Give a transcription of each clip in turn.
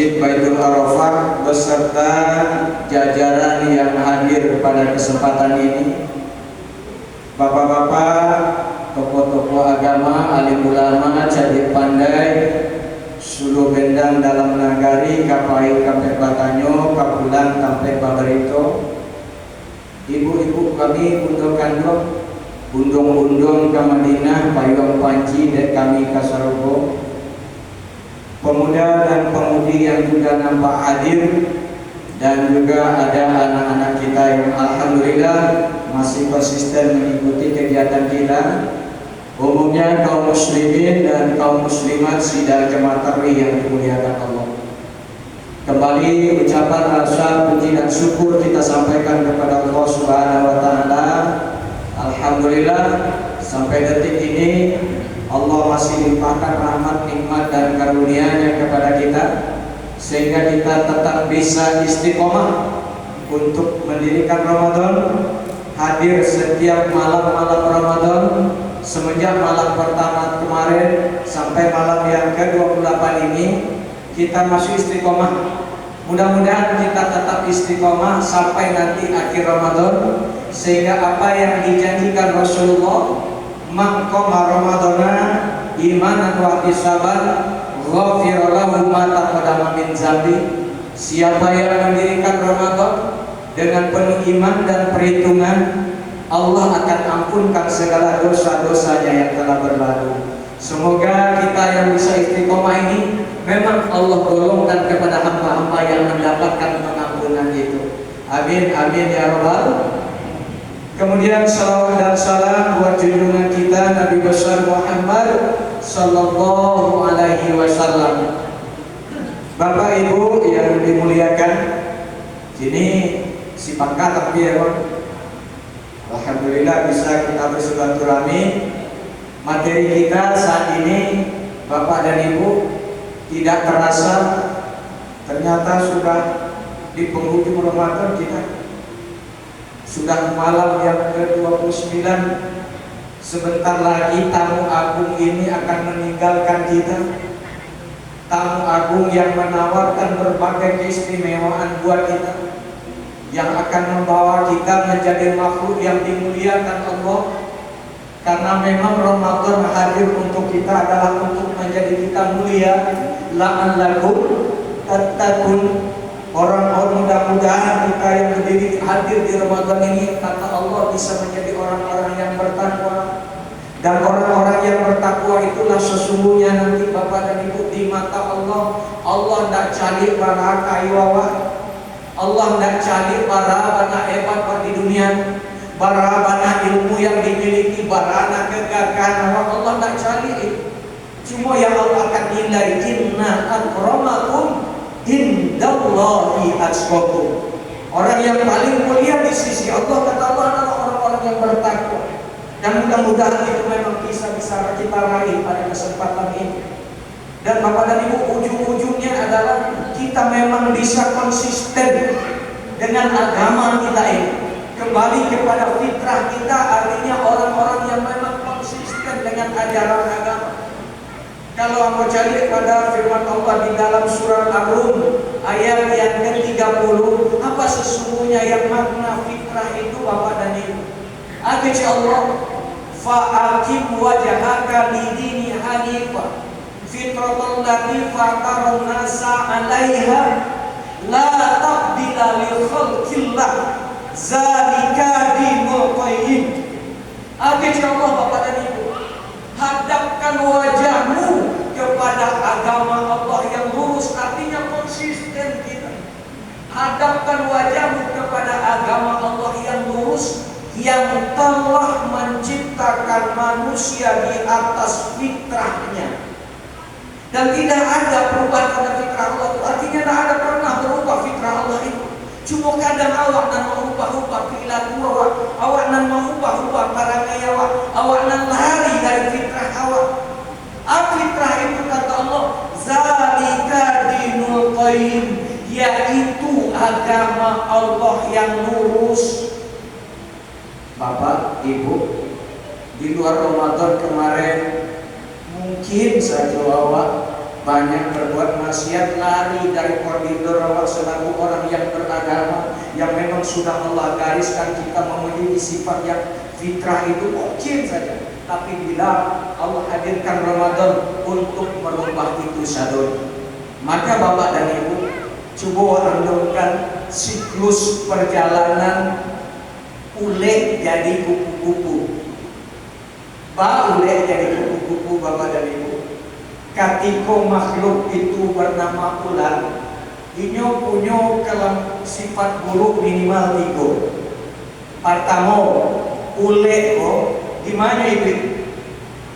Masjid Baitul Arafah beserta jajaran yang hadir pada kesempatan ini, bapak-bapak, tokoh-tokoh agama, alim ulama, cadik pandai, suluh bendang dalam nagari, kapai kampe batanyo, kapulang kampe babarito, ibu-ibu kami untuk kandung, undung-undung ke Madinah, payung panci dek kami ke Sarogo, pemuda dan pemudi yang juga nampak hadir, dan juga ada anak-anak kita yang alhamdulillah masih konsisten mengikuti kegiatan kita. Umumnya kaum muslimin dan kaum muslimat sidang jemaah tarawih yang dimuliakan Allah. Kembali ucapan rasa puji dan syukur kita sampaikan kepada Allah Subhanahu wa taala. Alhamdulillah sampai detik ini Allah masih limpahkan rahmat, nikmat dan karunia-Nya kepada kita sehingga kita tetap bisa istiqomah untuk mendirikan Ramadan, hadir setiap malam-malam Ramadan semenjak malam pertama kemarin sampai malam yang ke-28 ini kita masih istiqomah. Mudah-mudahan kita tetap istiqomah sampai nanti akhir Ramadan sehingga apa yang dijanjikan Rasulullah, man qama ramadana imanan wa ihtisaban ghafira lahu ma taqaddama min dzambi. Siapa yang mendirikan Ramadan dengan penuh iman dan perhitungan, Allah akan ampunkan segala dosa-dosanya yang telah berlalu. Semoga kita yang bisa istiqomah ini memang Allah golongkan kepada hamba-hamba yang mendapatkan pengampunan itu. Amin, amin ya rabbal. Kemudian salawat dan salam buat junjungan kita Nabi besar Muhammad sallallahu alaihi wasallam. Bapak Ibu yang dimuliakan, sini si pangkat tapi ya Bang. Alhamdulillah bisa kita bersilaturahmi. Materi kita saat ini Bapak dan Ibu tidak terasa ternyata sudah di penghujung Ramadan kita. Sudah malam yang ke-29. Sebentar lagi tamu agung ini akan meninggalkan kita. Tamu agung yang menawarkan berbagai keistimewaan buat kita, yang akan membawa kita menjadi makhluk yang dimuliakan Allah. Karena memang Ramadan hadir untuk kita adalah untuk menjadi kita mulia. La'allakum tattaqun. Orang-orang mudah-mudahan kita yang berdiri hadir di Ramadan ini, kata Allah, bisa menjadi orang-orang yang bertakwa. Dan orang-orang yang bertakwa itulah sesungguhnya nanti Bapak dan Ibu di mata Allah. Allah tidak cari para kaiwawa, Allah tidak cari para anak hebat di dunia, para anak ilmu yang dimiliki, para anak kegagahan. Allah tidak cari. Cuma yang Allah akan nilai, inna akramakum indallahi atqakum. Orang yang paling mulia di sisi Allah, kata Allah, adalah orang-orang yang bertakwa. Dan mudah-mudahan itu memang bisa kita raih pada kesempatan ini. Dan Bapak dan Ibu, ujung-ujungnya adalah kita memang bisa konsisten dengan agama kita ini, kembali kepada fitrah kita, artinya orang-orang yang memang konsisten dengan ajaran agama. Kalau aku cari pada firman Allah di dalam surah Ar-Rum ayat yang ke-30, apa sesungguhnya yang makna fitrah itu Bapak dan Ibu? Kata Allah, fa'aqim wajhaka lidini hanifah fitratal lati fataran nasa 'alaiha la tabdila li khalqillah zalika dinul qayyim. Kata Allah Bapak dan Ibu, hadapkan wajahmu kepada agama Allah yang lurus, artinya konsisten kita. Hadapkan wajahmu kepada agama Allah yang lurus, yang telah menciptakan manusia di atas fitrahnya. Dan tidak ada perubahan pada fitrah Allah itu. Artinya tidak ada pernah berubah fitrah Allah itu. Cuma kadang awak nan mengubah-ubah perilaku awak nan mengubah-ubah perangai awak nan lari dari fitrah awak. Fitrah itu kata Allah, zalika dinul qayyim, yaitu agama Allah yang lurus. Bapak, Ibu, di luar Ramadan kemarin mungkin saja awak banyak berbuat maksiat, lari dari koridor Allah selaku orang yang beragama, yang memang sudah Allah gariskan kita memiliki sifat yang fitrah itu mungkin saja. Tapi bila Allah hadirkan Ramadan untuk merubah itu sadon, maka Bapak dan Ibu coba renungkan siklus perjalanan ulek jadi kupu-kupu. Ulek jadi kupu-kupu Bapak dan Ibu. Ketika makhluk itu bernama ular, inyo punya kalau sifat buruk minimal 3. Pertama, ulek di mana itu?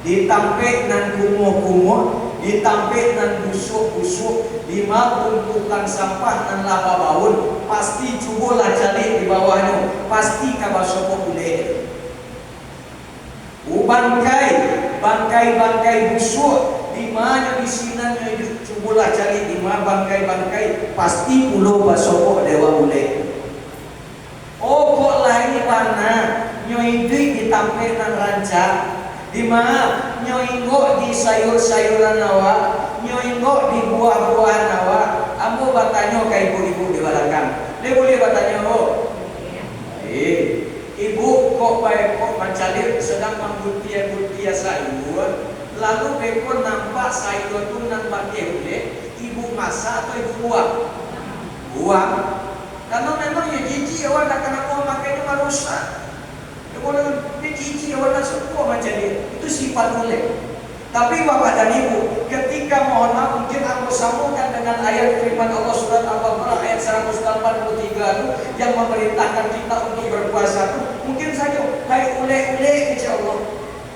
Ditampek nan kumuh-kumuh, ditampek nan busuk-busuk, di tumpukan sampah nan laba baun, pasti cubolah cari di bawahnya, pasti kabasoko ulek. Bangkai busuk, di mana di sinanya itu cubolah cari di mana bangkai pasti pulau basoko dewa ulek. Oh kok lain mana nyoi ditampek nan ranca, di mana nyoi di sayur-sayuran nawa, nyoi di buah-buahan nawa. Ambo batanya ke ibu-ibu di belakang. Dia boleh batanya ibu kok baik kok mencalir sedang menggutia sayur, lalu beko nampak sayur itu nan pakai boleh ibu masak atau ibu buang. Karena memang ya jijik awak nak kena kau makanya marusak. Kalau jijik awak nak suka macam itu sifat boleh. Tapi Bapak dan Ibu, ketika mohon maaf mungkin aku sambungkan dengan ayat firman Allah surat Al-Baqarah ayat 183 itu yang memerintahkan kita untuk berpuasa itu, mungkin saja hai ule-ule insyaallah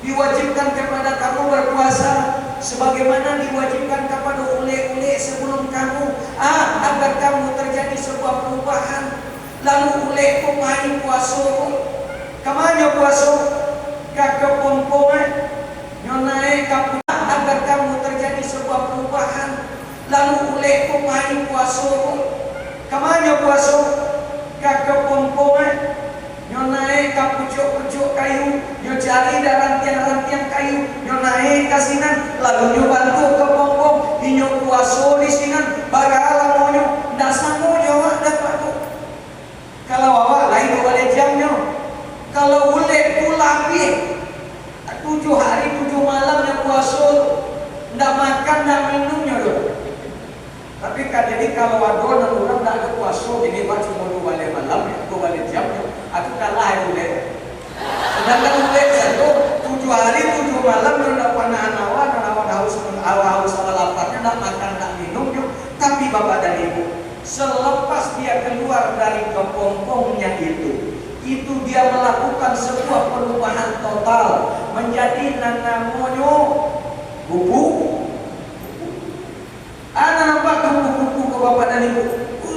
diwajibkan kepada kamu berpuasa sebagaimana diwajibkan kepada ule-ule sebelum kamu agar kamu terjadi sebuah perubahan. Lalu ule kok main puasa kemana puasa kakek pompongan nyonai kamu agar kamu terjadi sebuah perubahan. Lalu ulek kok main puasa kemana puasa kakek pompongan nyonai kapucuk-pucuk kayu nyo cari rantiang-rantiang kayu nyo naik kasinan lalu nyo bantu ke pompong nyo puasa di sinan bagala monyo ndak sanggup jawab dapat. Kalau awak lain balik jamnya, kalau ulek pulapi 7 hari 7 malam yang puasa, ndak makan ndak minumnya loh. Tapi kadang kalau ada orang ndak ada puasa, ini cuma 2 balik malam, 2 balik jamnya, aku kalah itu deh. Sedangkan ulek satu 7 hari 7 malam ndak pernah nawa haus awal laparnya ndak makan ndak minumnya. Tapi Bapak dan Ibu, selepas dia keluar dari kepompongnya itu dia melakukan sebuah perubahan total menjadi namanya kupu. Anak nampak kupu-kupu ke Bapak dan Ibu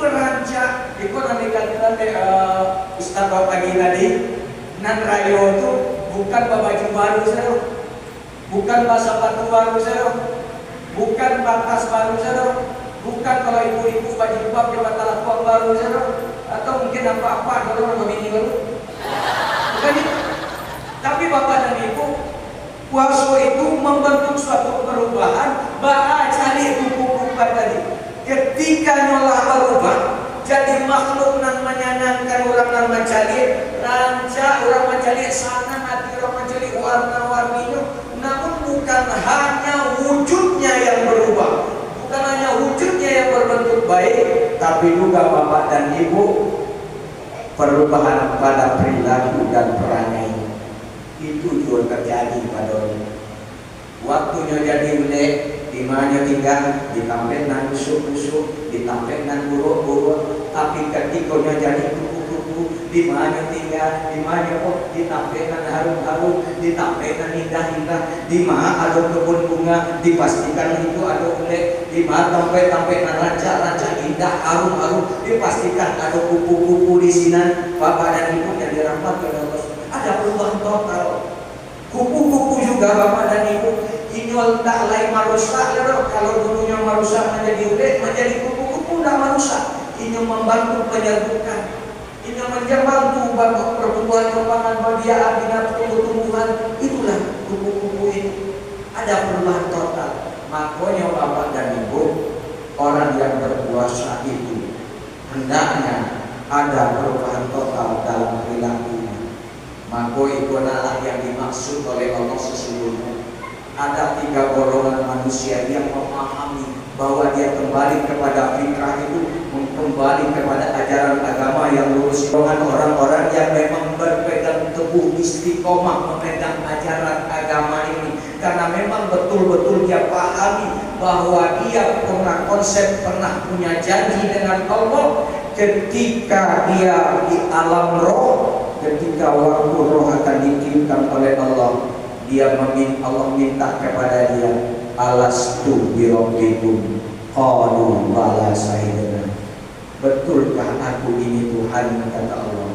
rancak ikut nanti kata Ustaz Bapak pagi tadi nan rayo itu bukan baju baru saya, bukan sepatu baru saya, bukan batas baru saya, bukan kalau ibu-ibu baju bab jabatan lakuan baru saya, atau mungkin apa-apa kalau nama bini baru. Bukan itu. Tapi Bapak dan Ibu, puasa itu membentuk suatu perubahan. Cari kupu-kupu tadi. Ketika nyolah berubah, jadi makhluk nan menyenangkan orang nan mencari, rancak orang mencari sana hati orang mencari warna-warninya. Namun bukan hanya wujudnya yang berubah, bukan hanya wujudnya yang berbentuk baik, tapi juga Bapak dan Ibu perubahan pada perilaku dan perangai itu juga terjadi pada waktunya jadi ulek di mana tinggal ditampil nan busuk-busuk, ditampil nan buruk-buruk, tapi ketika jadi kupu-kupu di mana tinggal, di mana ditampil nan harum-harum, ditampil nan indah-indah, di mana ada kebun bunga, dipastikan itu ada ulek, di mana tampil nan rancak-rancak indah, harum-harum, dipastikan ada kupu-kupu di sini. Bapak dan Ibu yang dirahmati oleh Allah, ada perubahan total. Kupu-kupu juga Bapak dan Ibu ini tak lain marusak ya. Kalau dulunya marusak menjadi ulek, menjadi kupu-kupu dah marusak. Ini membantu penyerbukan, ini membantu pertumbuhan kembangan bagian binatang tumbuh-tumbuhan. Itulah kupu-kupu itu. Ada perubahan total. Makanya Bapak dan Ibu, orang yang berpuasa itu hendaknya ada perubahan total dalam perilakunya. Maka itu adalah yang dimaksud oleh Allah sesungguhnya. Ada 3 golongan manusia yang memahami bahwa dia kembali kepada fitrah itu, kembali kepada ajaran agama yang lurus. Orang-orang yang memang berpegang teguh istiqomah memegang ajaran agama ini, karena memang betul-betul dia pahami bahwa dia pernah punya janji dengan Allah ketika dia di alam roh, ketika waktu roh akan ditiupkan oleh Allah. Allah minta kepada dia, alastu birabbikum qalu bala syahidna. Betulkah aku ini Tuhan, kata Allah.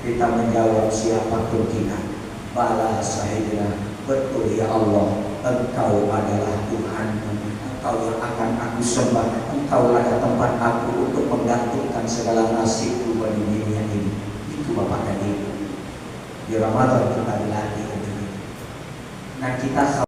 Kita menjawab, siapapun kita, bala syahidna, betul ya Allah, Engkau adalah Tuhan, Engkau yang akan aku sembah, Engkau ada tempat aku untuk menggantungkan segala nasibku di dunia ini. Itu Bapak dan Ibu. Di Ramadan kita dilatih. Nah, kita